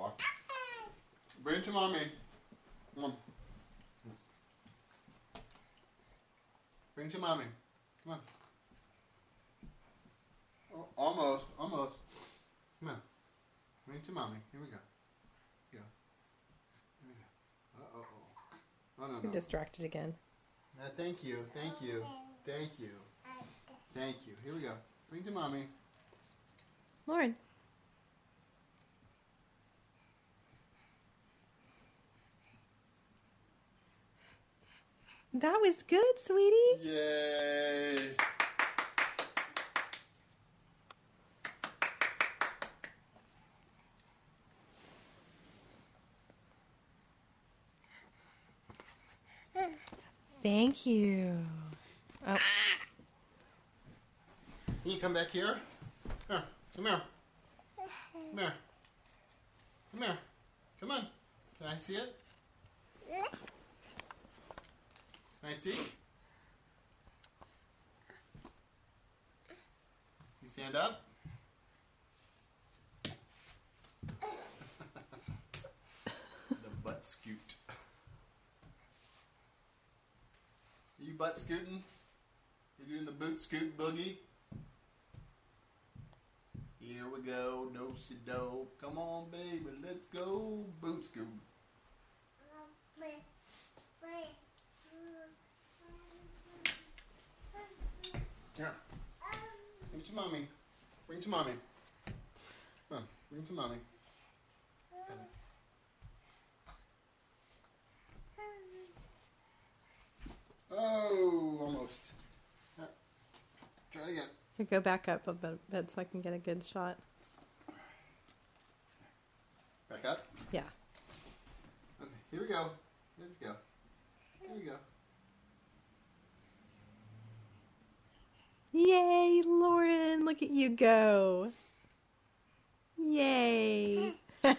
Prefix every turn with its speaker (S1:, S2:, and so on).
S1: boy. Bring it to mommy. Come on. Bring it to mommy. Come on. Oh, almost. Almost. Come on. Bring it to mommy. Here we go. Here we go. Uh-oh. Oh, no,
S2: You're
S1: no.
S2: distracted again.
S1: Thank you. Thank you. Thank you. Thank you. Here we go. Bring it to mommy.
S2: Lauren. That was good, sweetie.
S1: Yay!
S2: Thank you. Oh.
S1: Can you come back here? Here. Come here. Come here. Come here. Come on. Can I see it? Can I see? You stand up. The butt scoot. Are you butt scooting? You doing the boot scoot boogie? Here we go, do-si-do. Come on, baby, let's go boot scoot. Here. Bring it to mommy. Bring it to mommy. Come on, bring it to mommy. Oh, almost. Try again.
S2: Here, go back up a bit so I can get a good shot.
S1: Back up.
S2: Yeah.
S1: Okay, here we go. Let's go. Here we go.
S2: Yay, Lauren! Look at you go. Yay.
S1: Yay!